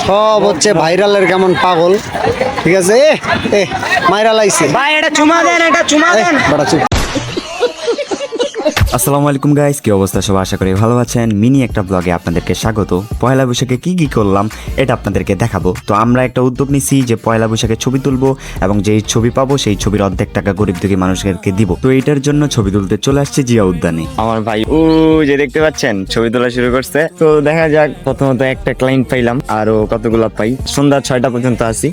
সব হচ্ছে ভাইরালের কেমন পাগল। ঠিক আছে, এ মাইরা লাইছে ভাই এটা চুমা দেন, এটা চুমা দেন। বড় চুপ। আসসালামু আলাইকুম গাইস, কি অবস্থা সব? আশা করি ভালো আছেন। মিনি একটা ব্লগে আপনাদেরকে স্বাগত। পয়লা বৈশাখে কি করলাম এটা আপনাদেরকে দেখাবো। তো আমরা একটা উদ্যোগ নিছি যে পয়লা বৈশাখে ছবি তুলবো এবং যেই ছবি পাবো সেই ছবির অর্ধেক টাকা গরিব দুঃখী মানুষদেরকে দিব। তো এইটার জন্য ছবি তুলতে চলে আসছে জিয়া উদ্যানে। আমার ভাই ও যে দেখতে পাচ্ছেন ছবি তোলা শুরু করছে। তো দেখা যাক, প্রথমত একটা ক্লায়েন্ট পাইলাম, আরো কতগুলা পাই। সন্ধ্যা 6টা পর্যন্ত আসি,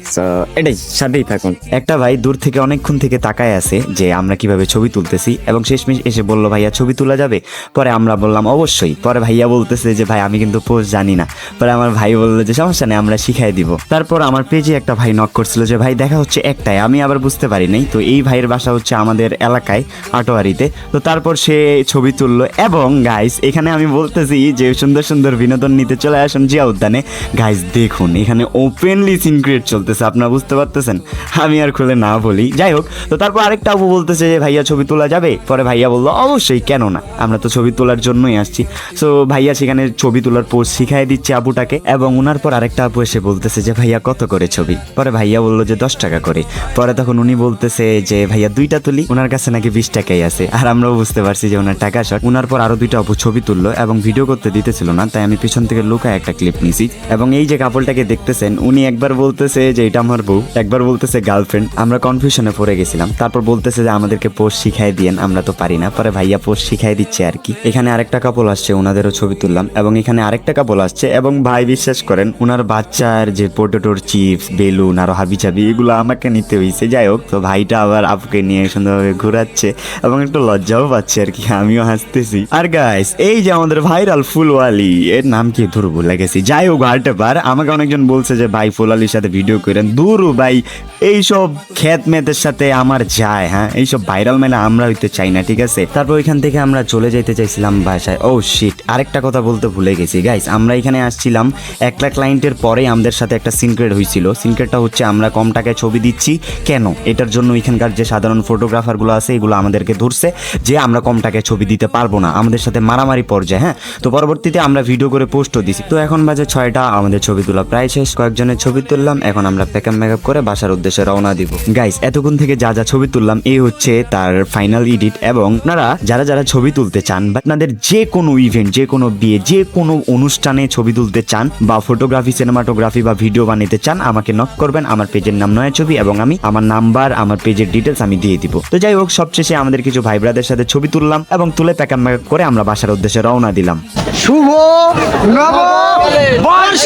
এটাই সাথেই থাকুন। একটা ভাই দূর থেকে অনেকক্ষণ থেকে তাকায় আছে যে আমরা কিভাবে ছবি তুলতেছি এবং শেষমেশ এসে বলল ভাইয়া ছবি তোলা যাবে। পরে আমরা বললাম অবশ্যই। পরে ভাইয়া বলতেছে যে ভাই আমি কিন্তু পোস্ট জানি না। পরে আমার ভাই বললো যে সমস্যা নেই, আমরা শিখাই দিব। তারপর আমার পেজে একটা ভাই নক করছিল যে ভাই দেখা হচ্ছে একটাই, আমি আবার বুঝতে পারি নাই। তো এই ভাইয়ের বাসা হচ্ছে আমাদের এলাকায় আটোয়ারিতে। তো তারপর সে ছবি তুললো এবং গাইস এখানে আমি বলতেছি যে সুন্দর সুন্দর বিনোদন নিতে চলে আসুন জিয়া উদ্যানে। গাইস দেখুন এখানে ওপেনলি সিন ক্রিয়েট চলতেছে, আপনারা বুঝতে পারতেছেন। আমি আর খুলে না বলি, যাই হোক। তো তারপর আরেকটা আপু বলতেছে যে ভাইয়া ছবি তোলা যাবে। পরে ভাইয়া বললো অবশ্যই, কেন না, আমরা তো ছবি তোলার জন্যই আসছি। সো ভাইয়া সেখানে ছবি তোলার পোস্ট শিখাই দিচ্ছে আপুটাকে এবং ওনার পর আরেকটা আপু এসে বলতেছে যে ভাইয়া কত করে ছবি। পরে ভাইয়া বললো যে 10 টাকা করে। পরে তখন উনি বলতেছে যে ভাইয়া 2টা তুলি, ওনার কাছে নাকি 20 টাকাই আছে। আর আমরাও বুঝতে পারছি যে ওনার টাকা শর্ট। ওনার পর আরো 2টা আপু ছবি তুললো এবং ভিডিও করতে দিতেছিল না, তাই আমি পিছন থেকে লুকায় একটা ক্লিপ নিছি। এবং এই যে কাপলটাকে দেখতেছেন, উনি একবার বলতেছে যে এটা আমার বউ, একবার বলতেছে গার্লফ্রেন্ড। আমরা কনফিউশনে পড়ে গেছিলাম। তারপর বলতেছে যে আমাদেরকে পোস্ট শিখাই দিয়েন, আমরা তো পারি না। পরে ভাইয়া পোস্ট শিখাই দিচ্ছে আর কি। এখানে আরেকটা কাপল আসছে, ওনাদেরও ছবি তুললাম এবং এখানে আরেকটা কাপল আসছে এবং ভাই বিশ্বাস করেন ওনার বাচ্চার যে পটেটোর চিপস, বেলুন আরো হাবিজাবি এগুলো আমাকে নিতে হয়েছে। যাই হোক, তো ভাইটা আবার আপুকে নিয়ে সুন্দরভাবে ঘোরাচ্ছে এবং একটু লজ্জাও পাচ্ছে আর কি, আমিও হাসতেছি। আর গাইস এই যে আমাদের ভাইরাল ফুলওয়ালি, এর নাম কি ধরু ভুলে গেছি। যাই হোক, আর্টেবার আমাকে অনেকজন বলছে যে ভাই ফুলওয়ালির সাথে ভিডিও করেন। দূর ভাই, এইসব খ্যাত মেয়েদের সাথে আমার যায়, হ্যাঁ এইসব ভাইরাল মেলা আমরা হইতে চাই না, ঠিক আছে। তারপর এখান থেকে আমরা চলে যাইতে চাইছিলাম বাসায়। ও শিট, আরেকটা কথা বলতে ভুলে গেছি গাইস। আমরা এখানে আসছিলাম একটা ক্লায়েন্টের পরে আমাদের সাথে একটা সিনক্রেট হয়েছিল। সিনক্রেটটা হচ্ছে আমরা কম টাকায় ছবি দিচ্ছি কেন, এটার জন্য এখানকার যে সাধারণ ফটোগ্রাফারগুলো আছে এগুলো আমাদেরকে ধরছে যে আমরা কম টাকায় ছবি দিতে পারবো না, আমাদের সাথে মারামারি পর্যায়ে। হ্যাঁ, তো পরবর্তীতে আমরা ভিডিও করে পোস্টও দিছি। তো এখন বাজে 6টা, আমাদের ছবি তোলা প্রায় শেষ। কয়েকজনের ছবি তুললাম, এখন আমরা মেকআপ করে বাসার উদ্দেশ্যে রওনা দিব। গাইস এতক্ষণ থেকে যা যা ছবি তুললাম এই হচ্ছে তার ফাইনাল এডিট। এবং আপনারা যারা ছবি তুলতে চান বা আপনাদের যে কোনো ইভেন্ট, যে কোনো বিয়ে, যে কোনো অনুষ্ঠানে ছবি তুলতে চান বা ফটোগ্রাফি, সিনেমাটোগ্রাফি বা ভিডিও বানাতে চান, আমাকে নক করবেন। আমার পেজের নাম নয়া ছবি এবং আমি আমার নাম্বার, আমার পেজের ডিটেলস আমি দিয়ে দিব। তো যাই হোক, সবশেষে আমাদের কিছু ভাই ব্রাদের সাথে ছবি তুললাম এবং তুলে প্যাকাপ করে আমরা বাসার উদ্দেশ্যে রওনা দিলাম। শুভ নববর্ষ।